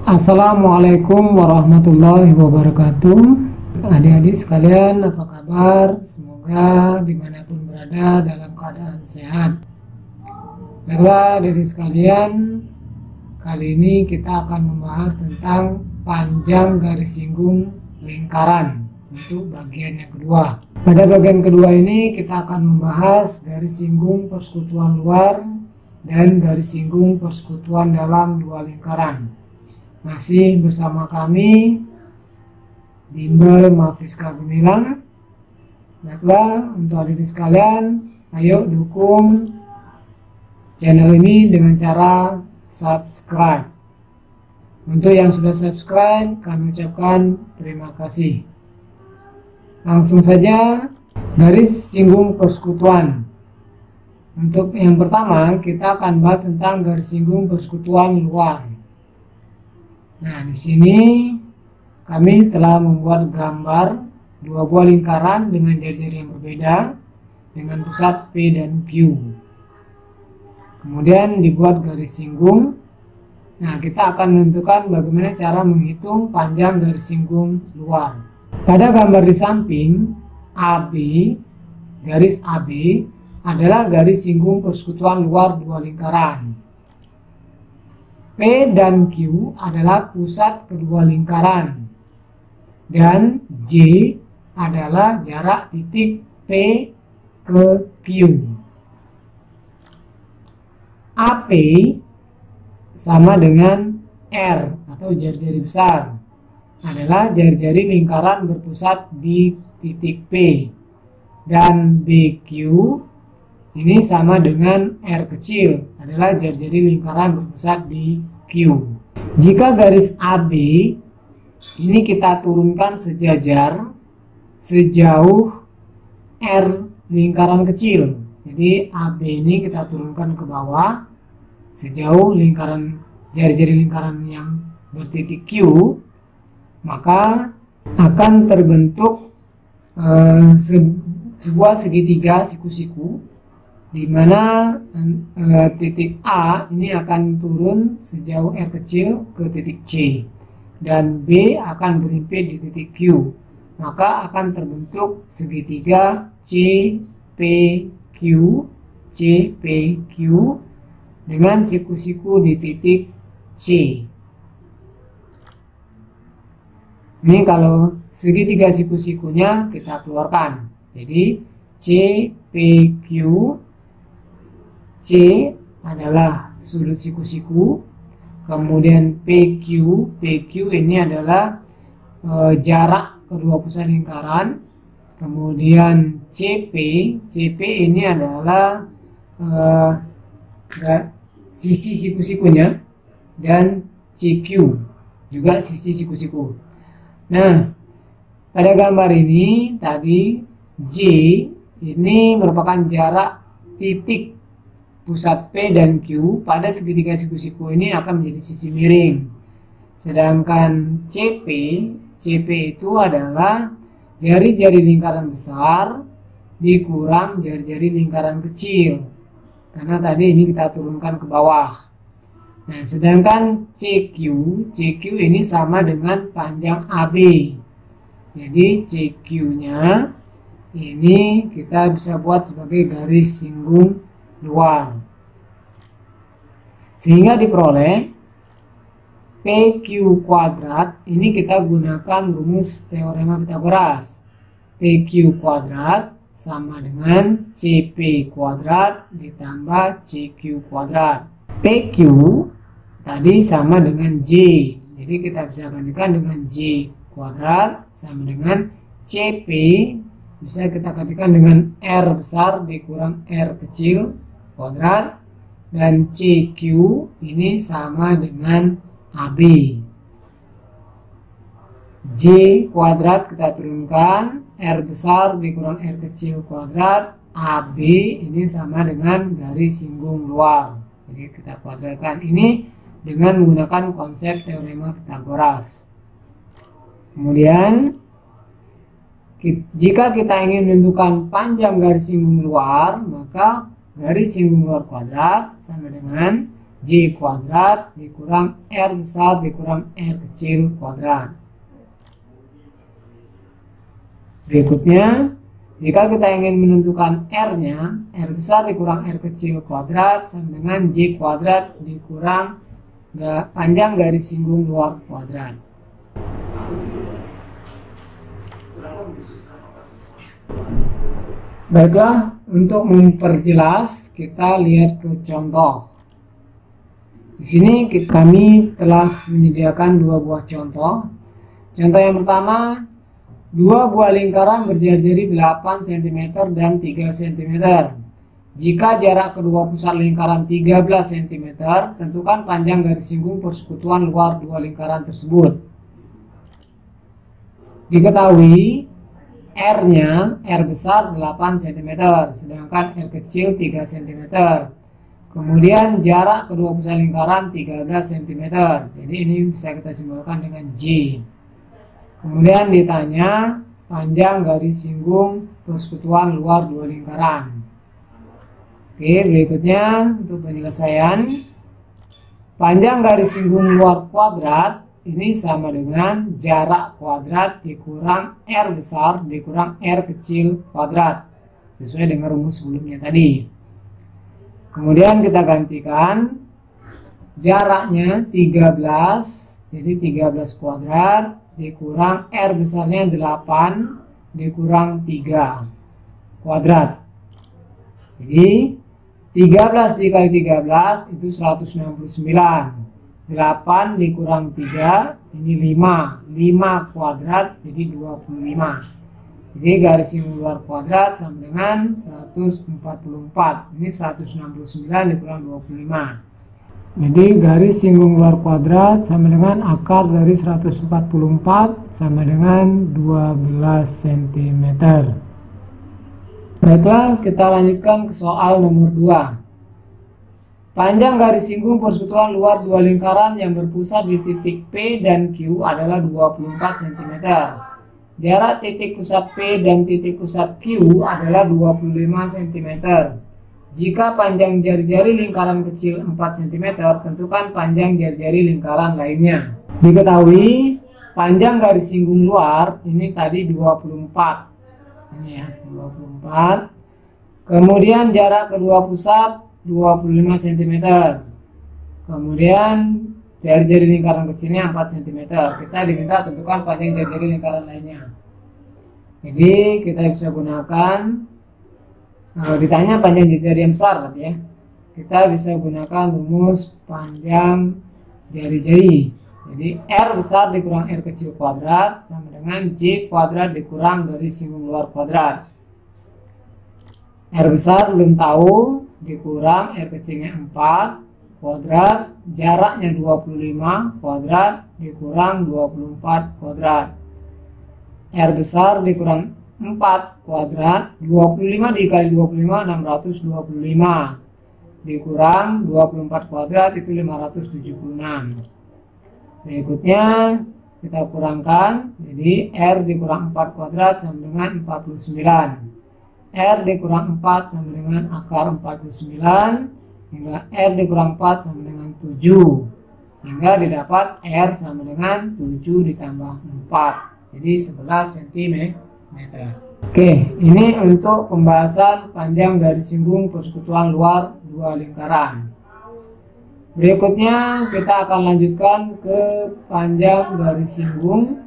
Assalamualaikum warahmatullahi wabarakatuh. Adik-adik sekalian, apa kabar? Semoga dimanapun berada dalam keadaan sehat. Baiklah adik-adik sekalian, kali ini kita akan membahas tentang panjang garis singgung lingkaran untuk bagian yang kedua. Pada bagian kedua ini kita akan membahas garis singgung persekutuan luar dan garis singgung persekutuan dalam dua lingkaran. Masih bersama kami Bimbel Mafiska Gemilang. Baiklah, untuk adik-adik sekalian, ayo dukung channel ini dengan cara subscribe. Untuk yang sudah subscribe, kami ucapkan terima kasih. Langsung saja, garis singgung persekutuan. Untuk yang pertama, kita akan bahas tentang garis singgung persekutuan luar. Nah, di sini kami telah membuat gambar dua buah lingkaran dengan jari-jari yang berbeda dengan pusat P dan Q. Kemudian dibuat garis singgung. Nah, kita akan menentukan bagaimana cara menghitung panjang garis singgung luar. Pada gambar di samping, AB, garis AB adalah garis singgung persekutuan luar dua lingkaran. P dan Q adalah pusat kedua lingkaran, dan J adalah jarak titik P ke Q. AP sama dengan R atau jari-jari besar, adalah jari-jari lingkaran berpusat di titik P, dan BQ ini sama dengan R kecil, adalah jari-jari lingkaran berpusat di Q. Jika garis AB ini kita turunkan sejajar sejauh R lingkaran kecil. Jadi AB ini kita turunkan ke bawah sejauh lingkaran jari-jari lingkaran yang bertitik Q, maka akan terbentuk sebuah segitiga siku-siku, di mana titik A ini akan turun sejauh R kecil ke titik C, dan B akan berhimpit di titik Q, maka akan terbentuk segitiga CPQ dengan siku-siku di titik C. Ini kalau segitiga siku-sikunya kita keluarkan, jadi CPQ, C adalah sudut siku-siku, kemudian PQ ini adalah jarak kedua pusat lingkaran, kemudian CP ini adalah sisi siku-sikunya, dan CQ juga sisi siku-siku. Nah, pada gambar ini tadi J ini merupakan jarak titik pusat P dan Q pada segitiga siku-siku ini akan menjadi sisi miring. Sedangkan CP itu adalah jari-jari lingkaran besar dikurang jari-jari lingkaran kecil, karena tadi ini kita turunkan ke bawah. Nah, sedangkan CQ ini sama dengan panjang AB. Jadi CQ-nya ini kita bisa buat sebagai garis singgung luar, sehingga diperoleh PQ kuadrat. Ini kita gunakan rumus teorema Pythagoras. PQ kuadrat sama dengan CP kuadrat ditambah CQ kuadrat. PQ tadi sama dengan J, jadi kita bisa gantikan dengan J kuadrat sama dengan CP, bisa kita gantikan dengan R besar dikurang R kecil kuadrat, dan CQ ini sama dengan AB. J kuadrat kita turunkan, R besar dikurang R kecil kuadrat, AB ini sama dengan garis singgung luar. Jadi kita kuadratkan ini dengan menggunakan konsep teorema Pythagoras. Kemudian jika kita ingin menentukan panjang garis singgung luar, maka garis singgung luar kuadrat sama dengan J kuadrat dikurang R besar dikurang R kecil kuadrat. Berikutnya, jika kita ingin menentukan R-nya, R besar dikurang R kecil kuadrat sama dengan J kuadrat dikurang panjang garis singgung luar kuadrat. Baiklah, untuk memperjelas kita lihat ke contoh. Di sini kami telah menyediakan dua buah contoh. Contoh yang pertama, dua buah lingkaran berjari-jari 8 cm dan 3 cm. Jika jarak kedua pusat lingkaran 13 cm, tentukan panjang garis singgung persekutuan luar dua lingkaran tersebut. Diketahui R-nya, R besar 8 cm, sedangkan R kecil 3 cm. Kemudian jarak kedua pusat lingkaran 13 cm. Jadi ini bisa kita simbolkan dengan J. Kemudian ditanya panjang garis singgung persekutuan luar dua lingkaran. Oke, berikutnya untuk penyelesaian. Panjang garis singgung luar kuadrat ini sama dengan jarak kuadrat dikurang R besar dikurang R kecil kuadrat. Sesuai dengan rumus sebelumnya tadi. Kemudian kita gantikan jaraknya 13, jadi 13 kuadrat dikurang R besarnya 8 dikurang 3 kuadrat. Jadi 13 dikali 13 itu 169. 8 dikurang 3 ini 5 kuadrat jadi 25. Jadi garis singgung luar kuadrat sama dengan 144. Ini 169 dikurang 25. Jadi garis singgung luar kuadrat sama dengan akar dari 144 sama dengan 12 cm. Baiklah, kita lanjutkan ke soal nomor 2. Panjang garis singgung persekutuan luar dua lingkaran yang berpusat di titik P dan Q adalah 24 cm. Jarak titik pusat P dan titik pusat Q adalah 25 cm. Jika panjang jari-jari lingkaran kecil 4 cm, tentukan panjang jari-jari lingkaran lainnya. Diketahui panjang garis singgung luar ini tadi 24. Ini ya, 24. Kemudian jarak kedua pusat 25 cm. Kemudian jari-jari lingkaran kecilnya 4 cm. Kita diminta tentukan panjang jari-jari lingkaran lainnya. Jadi kita bisa gunakan, kalau ditanya panjang jari-jari yang besar berarti ya, kita bisa gunakan rumus panjang jari-jari. Jadi R besar dikurang R kecil kuadrat sama dengan J kuadrat dikurang garis singgung luar kuadrat. R besar belum tahu, dikurang R kecilnya 4 kuadrat, jaraknya 25 kuadrat dikurang 24 kuadrat. R besar dikurang 4 kuadrat, 25 dikali 25 625 dikurang 24 kuadrat itu 576. Berikutnya kita kurangkan, jadi R dikurang 4 kuadrat sama dengan 49. R dikurang 4 sama dengan akar 49, sehingga R dikurang 4 sama dengan 7, sehingga didapat R sama dengan 7 ditambah 4, jadi 11 cm. Oke, ini untuk pembahasan panjang garis singgung persekutuan luar dua lingkaran. Berikutnya kita akan lanjutkan ke panjang garis singgung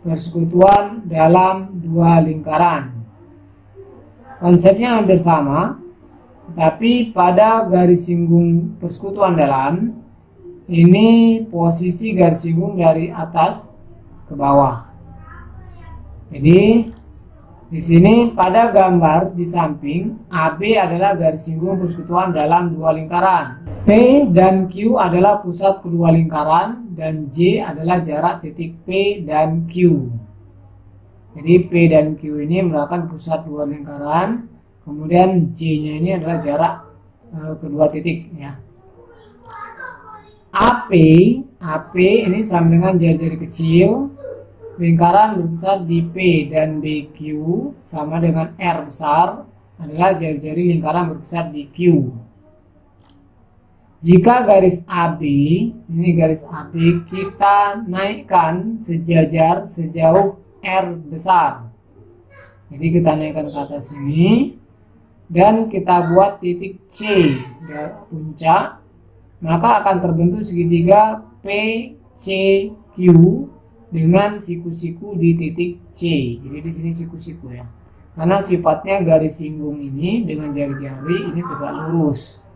persekutuan dalam dua lingkaran. Konsepnya hampir sama, tapi pada garis singgung persekutuan dalam ini posisi garis singgung dari atas ke bawah. Jadi di sini pada gambar di samping AB adalah garis singgung persekutuan dalam dua lingkaran. P dan Q adalah pusat kedua lingkaran dan J adalah jarak titik P dan Q. Jadi P dan Q ini merupakan pusat dua lingkaran, kemudian J-nya ini adalah jarak kedua titik ya. AP ini sama dengan jari-jari kecil, lingkaran berpusat di P dan BQ sama dengan R besar adalah jari-jari lingkaran berpusat di Q. Jika garis AB, ini garis AB, kita naikkan sejajar sejauh R besar. Jadi kita naikkan ke atas sini dan kita buat titik C di puncak, maka akan terbentuk segitiga PCQ dengan siku-siku di titik C. Jadi di sini siku-siku ya. Karena sifatnya garis singgung ini dengan jari-jari ini tegak lurus.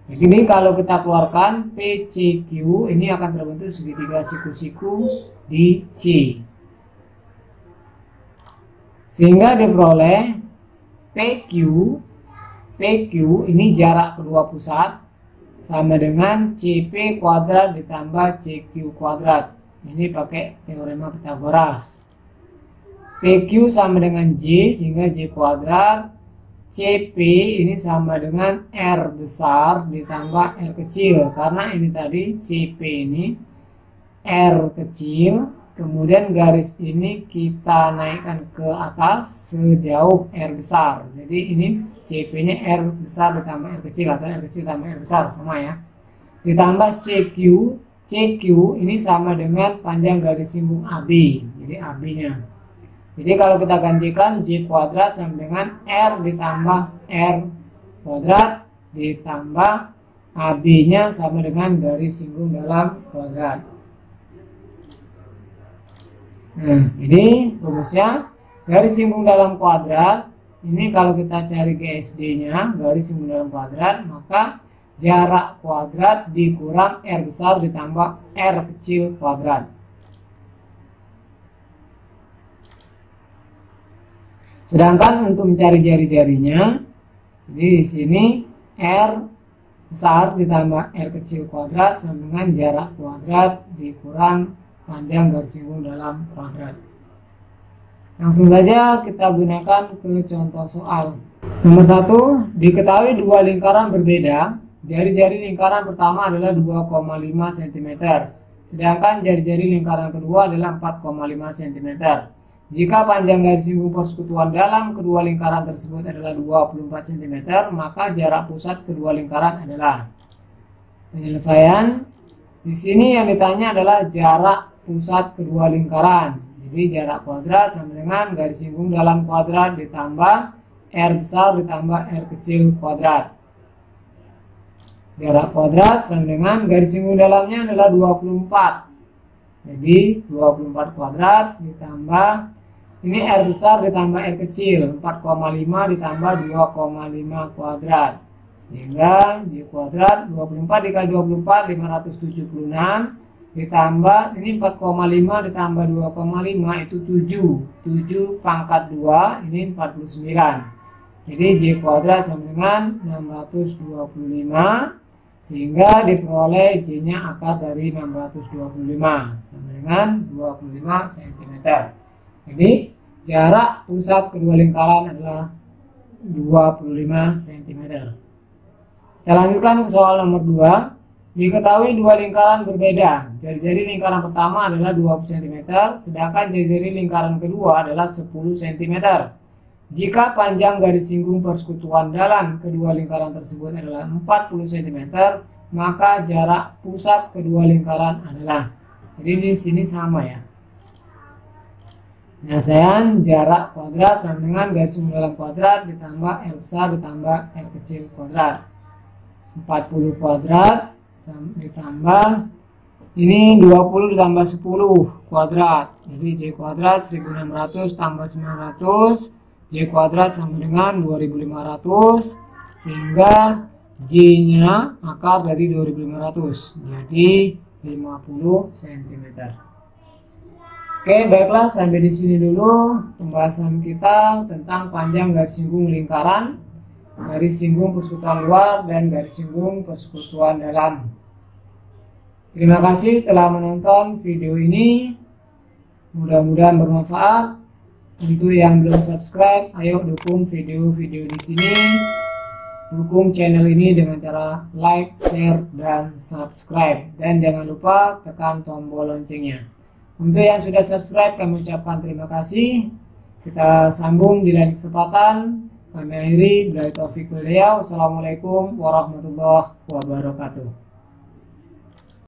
Jadi kalau kita keluarkan PCQ ini akan terbentuk segitiga siku-siku di C. Sehingga diperoleh PQ ini jarak kedua pusat sama dengan CP kuadrat ditambah CQ kuadrat. Ini pakai teorema Pythagoras. PQ sama dengan J sehingga J kuadrat. CP ini sama dengan R besar ditambah R kecil, karena ini tadi CP ini R kecil, kemudian garis ini kita naikkan ke atas sejauh R besar. Jadi ini CP nya R besar ditambah R kecil atau R kecil tambah R besar, sama ya. Ditambah CQ ini sama dengan panjang garis singgung AB, jadi AB nya. Jadi kalau kita gantikan J kuadrat sama dengan R ditambah R kuadrat ditambah AB-nya sama dengan garis singgung dalam kuadrat. Nah, jadi rumusnya garis singgung dalam kuadrat ini kalau kita cari GSD-nya, garis singgung dalam kuadrat, maka jarak kuadrat dikurang R besar ditambah R kecil kuadrat. Sedangkan untuk mencari jari-jarinya, jadi di sini R besar ditambah R kecil kuadrat sama dengan jarak kuadrat dikurang panjang garis singgung dalam kuadrat. Langsung saja kita gunakan ke contoh soal. Nomor 1, diketahui dua lingkaran berbeda. Jari-jari lingkaran pertama adalah 2,5 cm, sedangkan jari-jari lingkaran kedua adalah 4,5 cm. Jika panjang garis singgung persekutuan dalam kedua lingkaran tersebut adalah 24 cm, maka jarak pusat kedua lingkaran adalah. Penyelesaian di sini yang ditanya adalah jarak pusat kedua lingkaran. Jadi jarak kuadrat sama dengan garis singgung dalam kuadrat ditambah R besar ditambah R kecil kuadrat. Jarak kuadrat sama dengan garis singgung dalamnya adalah 24. Jadi 24 kuadrat ditambah ini R besar ditambah R kecil, 4,5 ditambah 2,5 kuadrat. Sehingga J kuadrat 24 dikali 24, 576. Ditambah, ini 4,5 ditambah 2,5 itu 7. 7 pangkat 2, ini 49. Jadi J kuadrat sama dengan 625. Sehingga diperoleh J-nya akar dari 625. Sama dengan 25 cm. Jadi jarak pusat kedua lingkaran adalah 25 cm. Kita lanjutkan ke soal nomor 2. Diketahui dua lingkaran berbeda. Jari-jari lingkaran pertama adalah 20 cm, sedangkan jari-jari lingkaran kedua adalah 10 cm. Jika panjang garis singgung persekutuan dalam kedua lingkaran tersebut adalah 40 cm, maka jarak pusat kedua lingkaran adalah. Jadi di sini sama ya. Penyelesaian jarak kuadrat sama dengan garis singgung dalam kuadrat ditambah R besar ditambah R kecil kuadrat. 40 kuadrat ditambah ini 20 ditambah 10 kuadrat. Jadi J kuadrat 1600 tambah 900, J kuadrat sama dengan 2500, sehingga J-nya akar dari 2500, jadi 50 cm. Oke, baiklah, sampai di sini dulu pembahasan kita tentang panjang garis singgung lingkaran, garis singgung persekutuan luar, dan garis singgung persekutuan dalam. Terima kasih telah menonton video ini. Mudah-mudahan bermanfaat. Untuk yang belum subscribe, ayo dukung video-video di sini. Dukung channel ini dengan cara like, share, dan subscribe. Dan jangan lupa tekan tombol loncengnya. Untuk yang sudah subscribe, kami ucapkan terima kasih. Kita sambung di lain kesempatan. Kami akhiri, billahi taufiq wal hidayah. Wassalamualaikum warahmatullahi wabarakatuh.